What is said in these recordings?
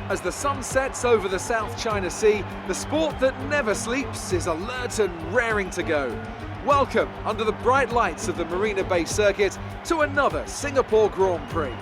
As the sun sets over the South China Sea, the sport that never sleeps is alert and raring to go. Welcome, under the bright lights of the Marina Bay Circuit, to another Singapore Grand Prix.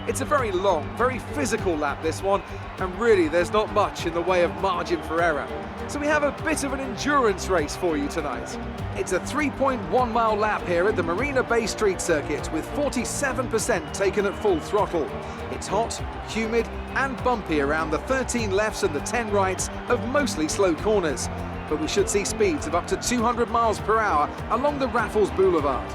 It's a very long, very physical lap, this one, and really there's not much in the way of margin for error. So we have a bit of an endurance race for you tonight. It's a 3.1 mile lap here at the Marina Bay Street Circuit with 47% taken at full throttle. It's hot, humid and bumpy around the 13 lefts and the 10 rights of mostly slow corners. But we should see speeds of up to 200 miles per hour along the Raffles Boulevard.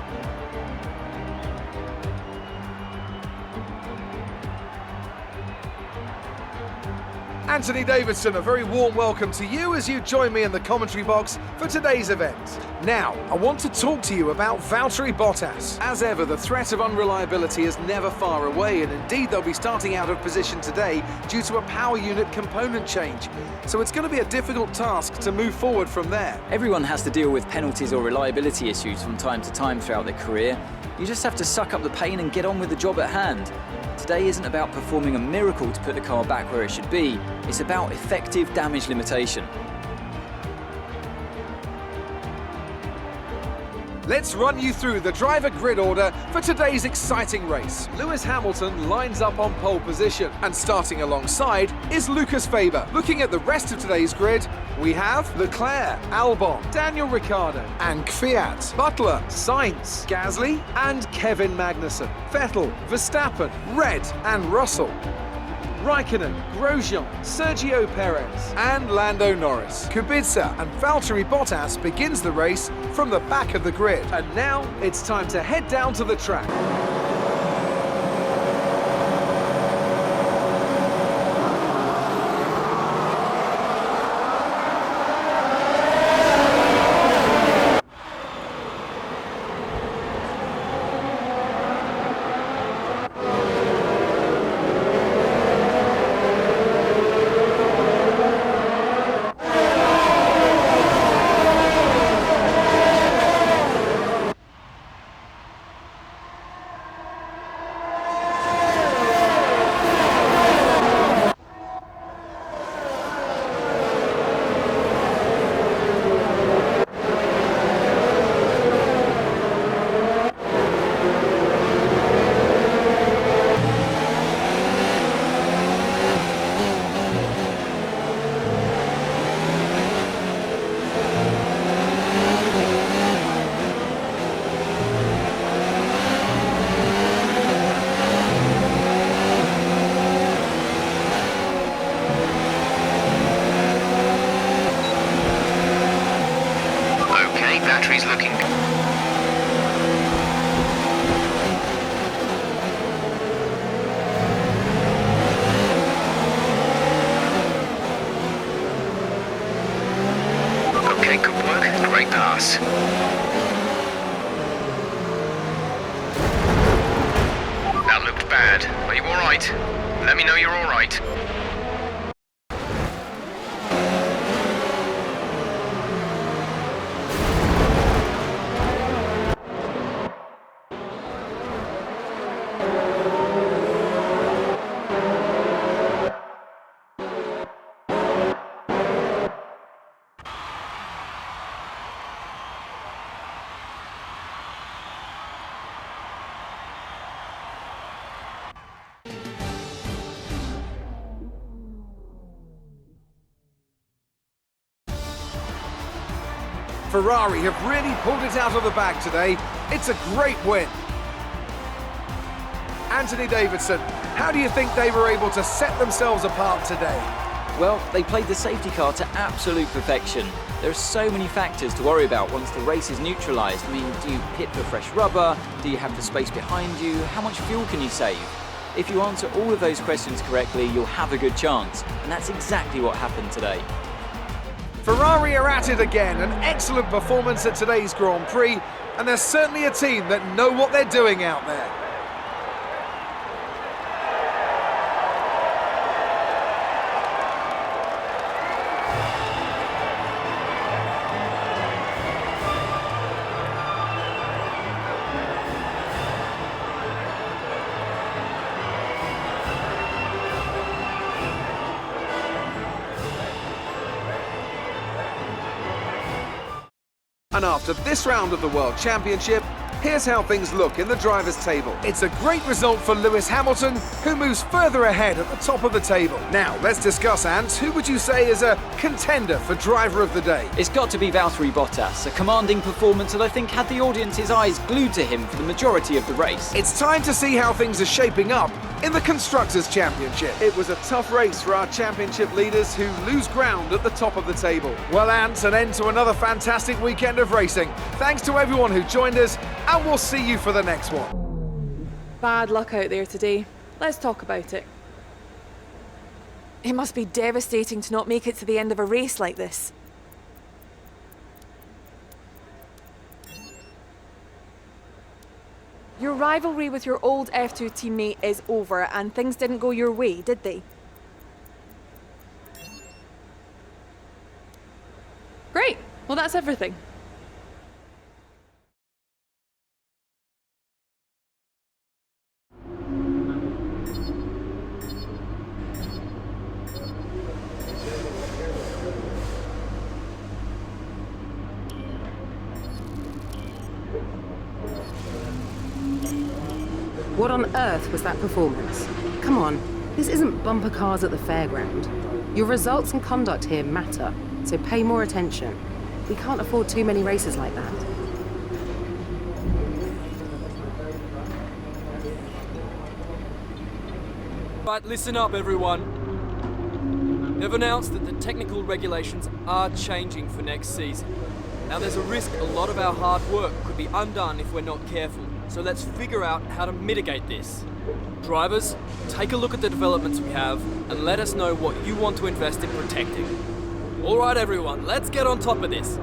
Anthony Davidson, a very warm welcome to you as you join me in the commentary box for today's event. Now, I want to talk to you about Valtteri Bottas. As ever, the threat of unreliability is never far away, and indeed they'll be starting out of position today due to a power unit component change. So it's going to be a difficult task to move forward from there. Everyone has to deal with penalties or reliability issues from time to time throughout their career. You just have to suck up the pain and get on with the job at hand. Today isn't about performing a miracle to put the car back where it should be, it's about effective damage limitation. Let's run you through the driver grid order for today's exciting race. Lewis Hamilton lines up on pole position, and starting alongside is Lucas Faber. Looking at the rest of today's grid, we have Leclerc, Albon, Daniel Ricciardo and Kvyat, Butler, Sainz, Gasly and Kevin Magnussen, Vettel, Verstappen, Red and Russell, Raikkonen, Grosjean, Sergio Perez and Lando Norris. Kubica and Valtteri Bottas begins the race from the back of the grid. And now it's time to head down to the track. Battery's looking good. Okay, good work. Great pass. That looked bad. Are you alright? Let me know you're alright. Ferrari have really pulled it out of the bag today. It's a great win. Anthony Davidson, how do you think they were able to set themselves apart today? Well, they played the safety car to absolute perfection. There are so many factors to worry about once the race is neutralised. I mean, do you pit for fresh rubber? Do you have the space behind you? How much fuel can you save? If you answer all of those questions correctly, you'll have a good chance. And that's exactly what happened today. Ferrari are at it again, an excellent performance at today's Grand Prix, and they're certainly a team that know what they're doing out there. And after this round of the World Championship, here's how things look in the drivers' table. It's a great result for Lewis Hamilton, who moves further ahead at the top of the table. Now, let's discuss, Ant. Who would you say is a contender for driver of the day? It's got to be Valtteri Bottas, a commanding performance that I think had the audience's eyes glued to him for the majority of the race. It's time to see how things are shaping up in the Constructors' Championship. It was a tough race for our championship leaders who lose ground at the top of the table. Well, Ant, an end to another fantastic weekend of racing. Thanks to everyone who joined us, and we'll see you for the next one. Bad luck out there today. Let's talk about it. It must be devastating to not make it to the end of a race like this. Your rivalry with your old F2 teammate is over, and things didn't go your way, did they? Great. Well, that's everything. What on earth was that performance? Come on, this isn't bumper cars at the fairground. Your results and conduct here matter, so pay more attention. We can't afford too many races like that. Right, listen up everyone. They've announced that the technical regulations are changing for next season. Now there's a risk a lot of our hard work could be undone if we're not careful. So let's figure out how to mitigate this. Drivers, take a look at the developments we have and let us know what you want to invest in protecting. All right everyone, let's get on top of this.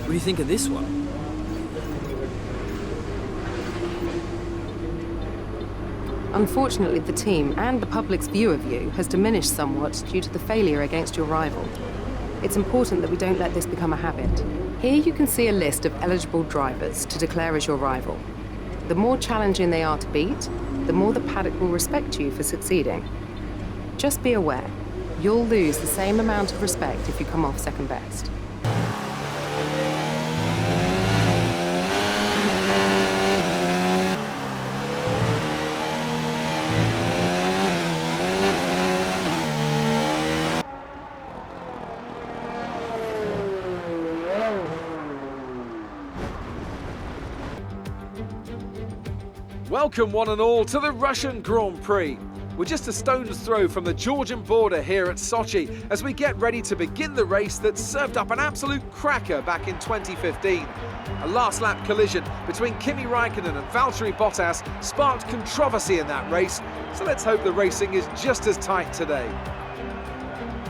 What do you think of this one? Unfortunately, the team and the public's view of you has diminished somewhat due to the failure against your rival. It's important that we don't let this become a habit. Here you can see a list of eligible drivers to declare as your rival. The more challenging they are to beat, the more the paddock will respect you for succeeding. Just be aware, you'll lose the same amount of respect if you come off second best. Welcome one and all to the Russian Grand Prix. We're just a stone's throw from the Georgian border here at Sochi as we get ready to begin the race that served up an absolute cracker back in 2015. A last lap collision between Kimi Raikkonen and Valtteri Bottas sparked controversy in that race, so let's hope the racing is just as tight today.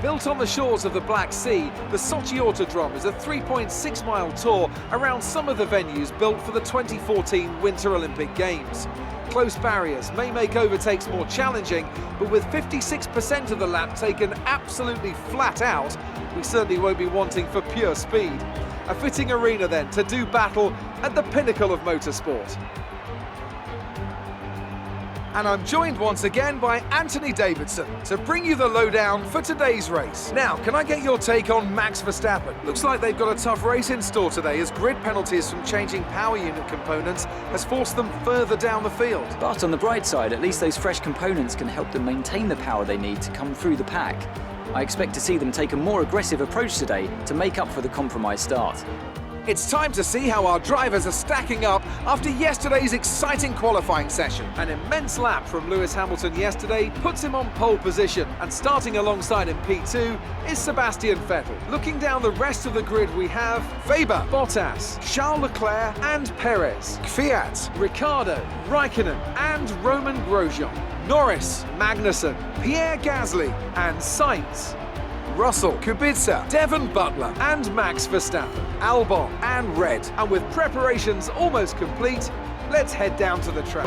Built on the shores of the Black Sea, the Sochi Autodrome is a 3.6-mile tour around some of the venues built for the 2014 Winter Olympic Games. Close barriers may make overtakes more challenging, but with 56% of the lap taken absolutely flat out, we certainly won't be wanting for pure speed. A fitting arena then to do battle at the pinnacle of motorsport. And I'm joined once again by Anthony Davidson to bring you the lowdown for today's race. Now, can I get your take on Max Verstappen? Looks like they've got a tough race in store today as grid penalties from changing power unit components has forced them further down the field. But on the bright side, at least those fresh components can help them maintain the power they need to come through the pack. I expect to see them take a more aggressive approach today to make up for the compromised start. It's time to see how our drivers are stacking up after yesterday's exciting qualifying session. An immense lap from Lewis Hamilton yesterday puts him on pole position, and starting alongside him P2 is Sebastian Vettel. Looking down the rest of the grid, we have Weber, Bottas, Charles Leclerc and Perez, Kvyat, Ricciardo, Raikkonen and Roman Grosjean, Norris, Magnussen, Pierre Gasly and Sainz, Russell, Kubica, Devon Butler and Max Verstappen, Albon and Red. And with preparations almost complete, let's head down to the track.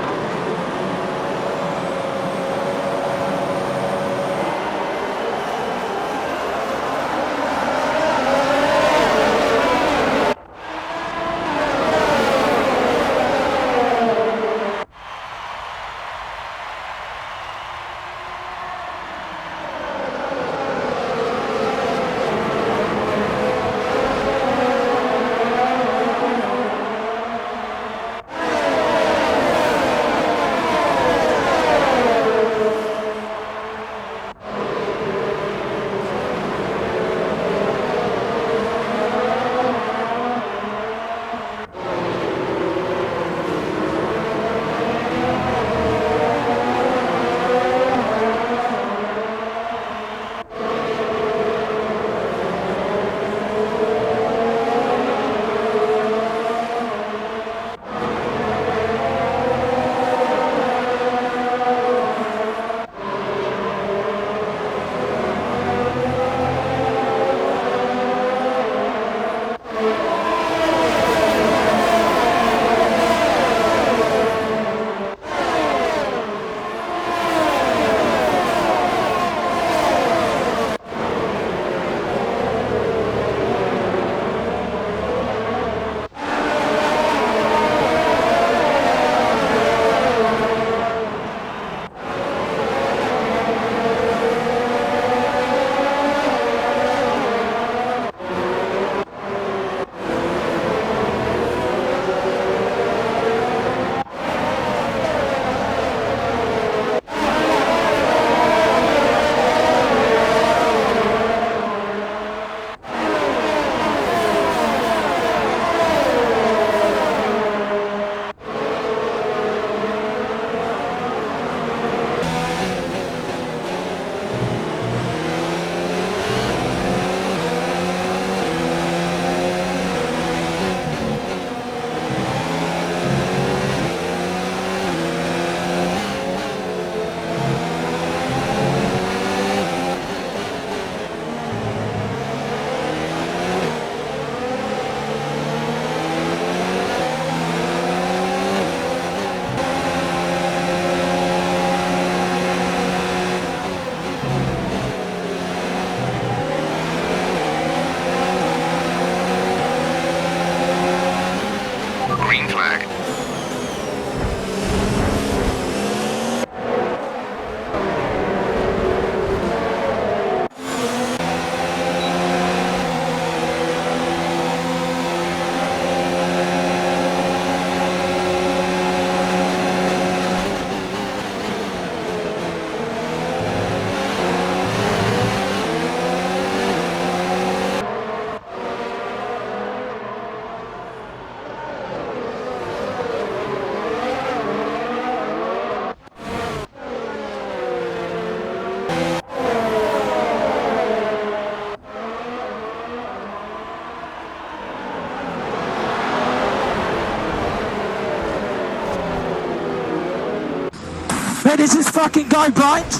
Man, is this fucking guy blind?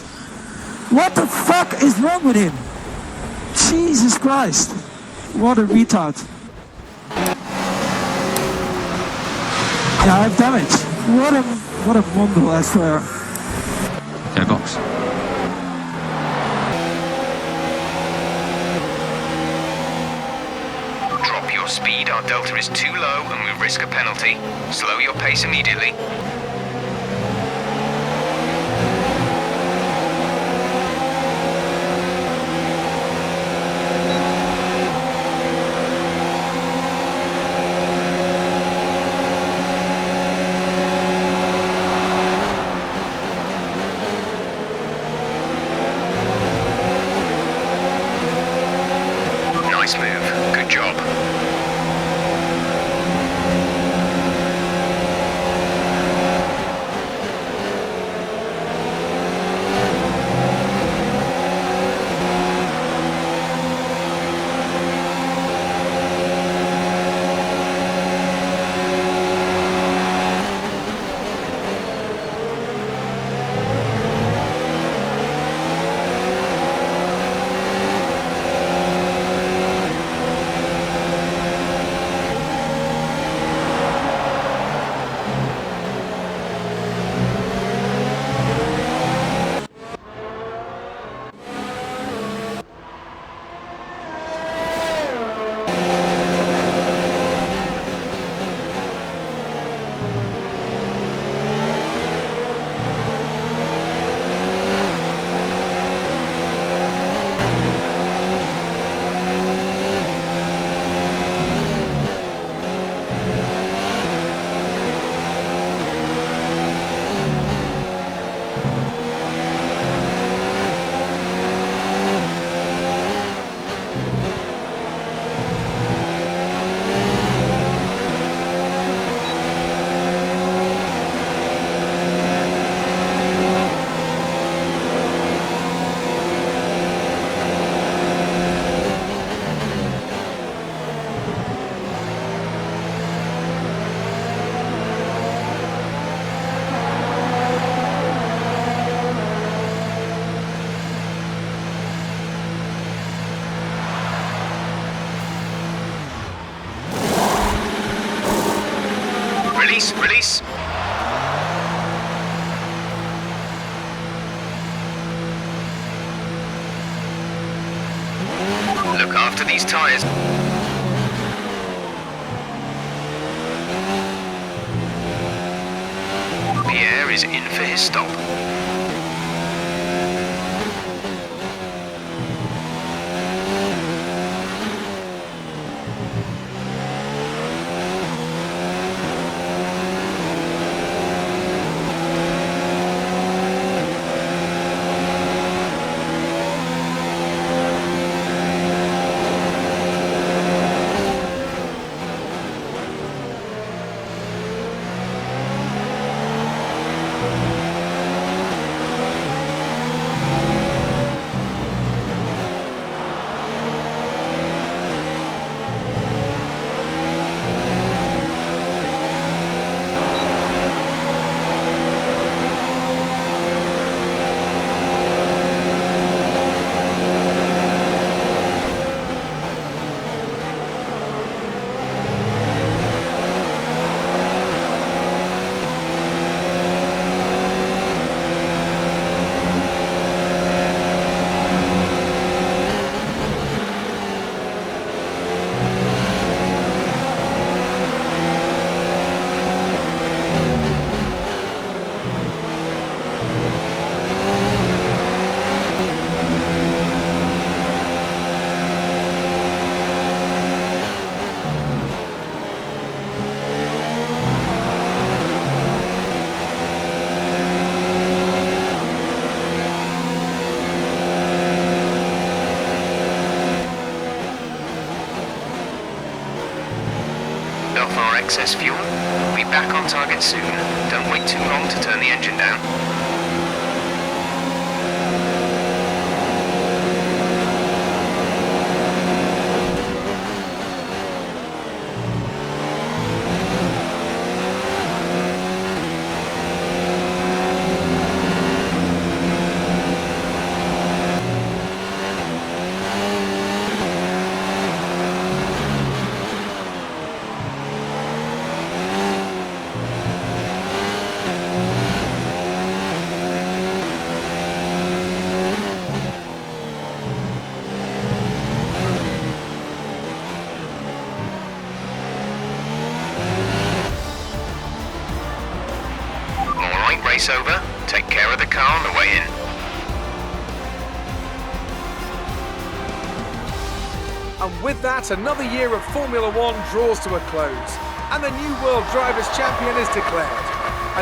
What the fuck is wrong with him? Jesus Christ. What a retard. Yeah, I have damage. What a mongrel, I swear. Okay, box. Drop your speed, our delta is too low and we risk a penalty. Slow your pace immediately. Nice move. Good job. Look after these tyres. Pierre is in for his stop. Off our excess fuel. We'll be back on target soon. Don't wait too long to turn the engine down. Race over. Take care of the car on the way in. And with that, another year of Formula One draws to a close, and the new World Drivers' Champion is declared.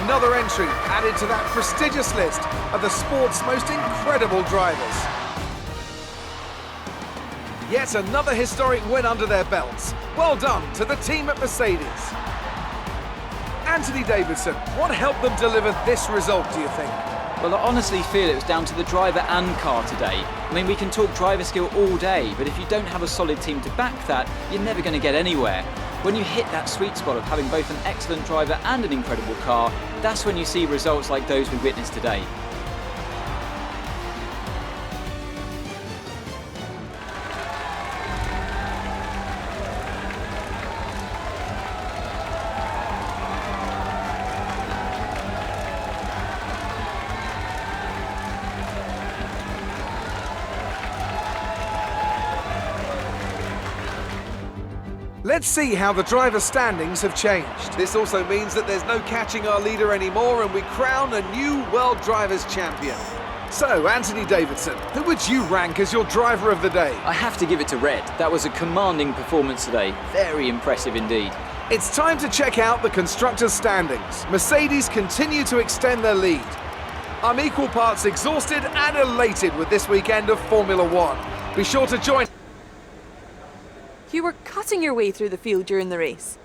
Another entry added to that prestigious list of the sport's most incredible drivers. Yet another historic win under their belts. Well done to the team at Mercedes. Anthony Davidson, what helped them deliver this result, do you think? Well, I honestly feel it was down to the driver and car today. I mean, we can talk driver skill all day, but if you don't have a solid team to back that, you're never going to get anywhere. When you hit that sweet spot of having both an excellent driver and an incredible car, that's when you see results like those we witnessed today. Let's see how the driver standings have changed. This also means that there's no catching our leader anymore, and we crown a new World Drivers' Champion. So, Anthony Davidson, who would you rank as your driver of the day? I have to give it to Red. That was a commanding performance today. Very impressive indeed. It's time to check out the constructors' standings. Mercedes continue to extend their lead. I'm equal parts exhausted and elated with this weekend of Formula One. Be sure to join. You were cutting your way through the field during the race.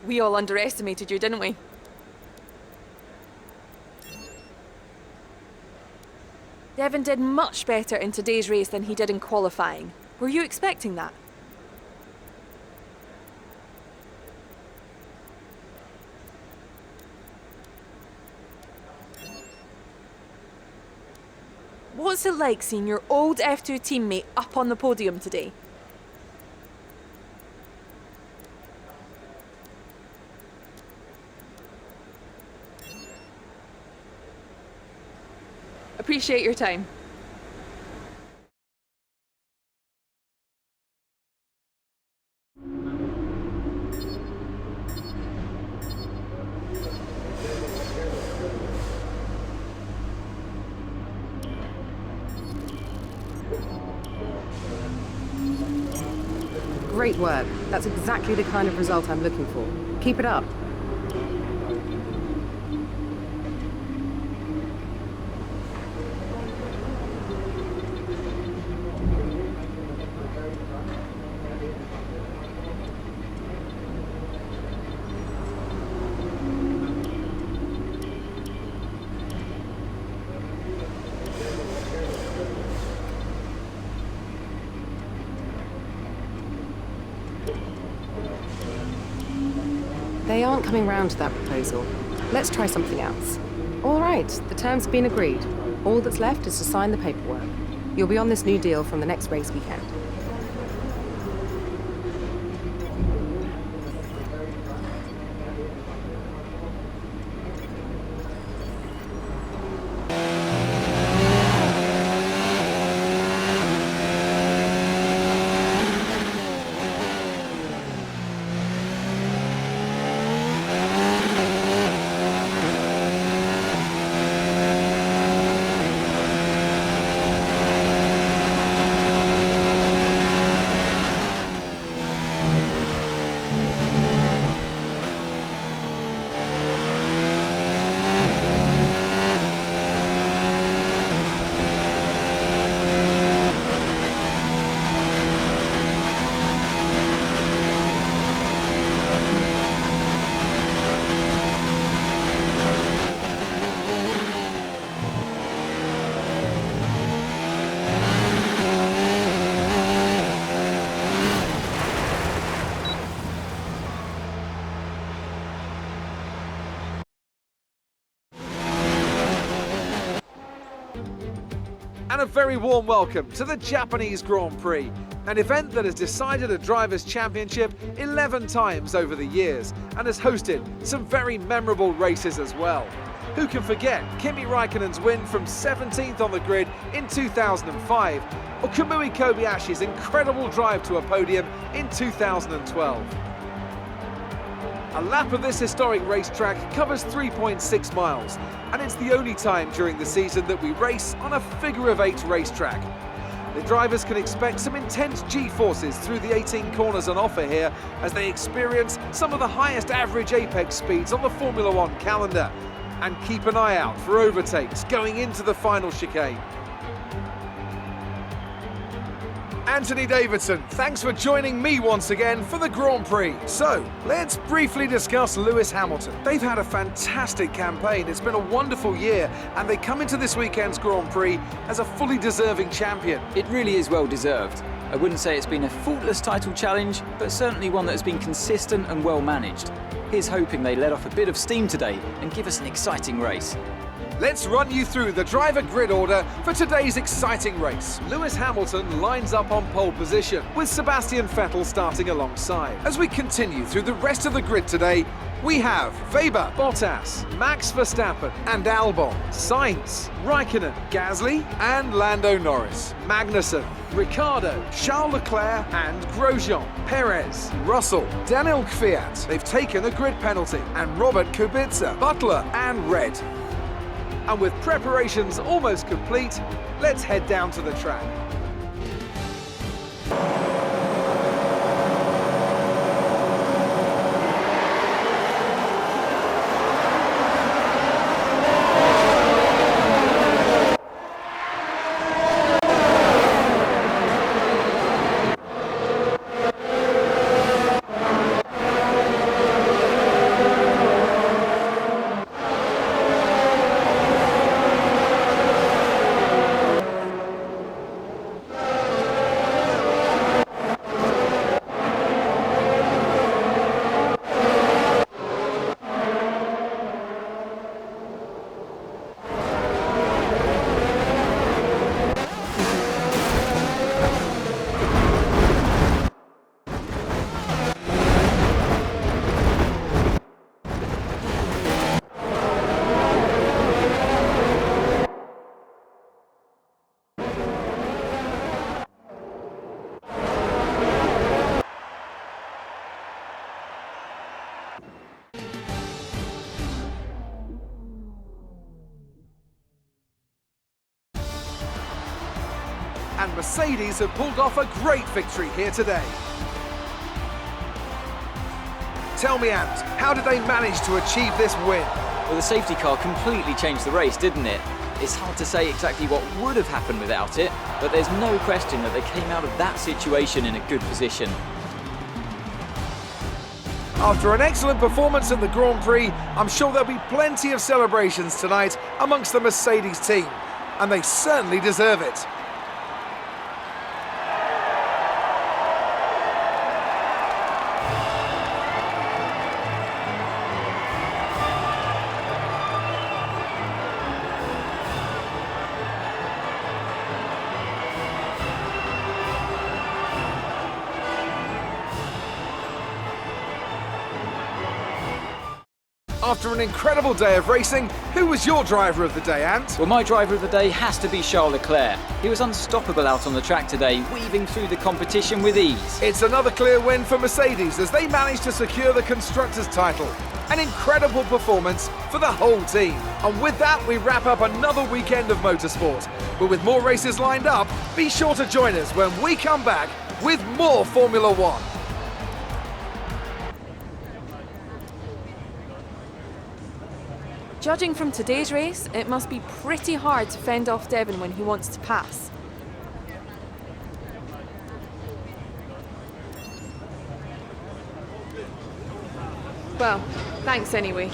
We all underestimated you, didn't we? Devon did much better in today's race than he did in qualifying. Were you expecting that? What's it like seeing your old F2 teammate up on the podium today? Appreciate your time. Great work. That's exactly the kind of result I'm looking for. Keep it up. They aren't coming round to that proposal. Let's try something else. All right, the terms have been agreed. All that's left is to sign the paperwork. You'll be on this new deal from the next race weekend. And a very warm welcome to the Japanese Grand Prix, an event that has decided a Drivers' Championship 11 times over the years and has hosted some very memorable races as well. Who can forget Kimi Raikkonen's win from 17th on the grid in 2005, or Kamui Kobayashi's incredible drive to a podium in 2012. A lap of this historic racetrack covers 3.6 miles, and it's the only time during the season that we race on a figure-of-8 racetrack. The drivers can expect some intense G-forces through the 18 corners on offer here as they experience some of the highest average apex speeds on the Formula One calendar. And keep an eye out for overtakes going into the final chicane. Anthony Davidson, thanks for joining me once again for the Grand Prix. So, let's briefly discuss Lewis Hamilton. They've had a fantastic campaign, it's been a wonderful year, and they come into this weekend's Grand Prix as a fully deserving champion. It really is well deserved. I wouldn't say it's been a faultless title challenge, but certainly one that has been consistent and well managed. Here's hoping they let off a bit of steam today and give us an exciting race. Let's run you through the driver grid order for today's exciting race. Lewis Hamilton lines up on pole position, with Sebastian Vettel starting alongside. As we continue through the rest of the grid today, we have Weber, Bottas, Max Verstappen and Albon, Sainz, Raikkonen, Gasly and Lando Norris, Magnussen, Ricciardo, Charles Leclerc and Grosjean, Perez, Russell, Daniel Kvyat, they've taken a grid penalty, and Robert Kubica, Butler and Red. And with preparations almost complete, let's head down to the track. and Mercedes have pulled off a great victory here today. Tell me, Ant, how did they manage to achieve this win? Well, the safety car completely changed the race, didn't it? It's hard to say exactly what would have happened without it, but there's no question that they came out of that situation in a good position. After an excellent performance in the Grand Prix, I'm sure there'll be plenty of celebrations tonight amongst the Mercedes team, and they certainly deserve it. After an incredible day of racing, who was your driver of the day, Ant? Well, my driver of the day has to be Charles Leclerc. He was unstoppable out on the track today, weaving through the competition with ease. It's another clear win for Mercedes as they managed to secure the Constructors' title. An incredible performance for the whole team. And with that, we wrap up another weekend of motorsport. But with more races lined up, be sure to join us when we come back with more Formula One. Judging from today's race, it must be pretty hard to fend off Devon when he wants to pass. Well, thanks anyway.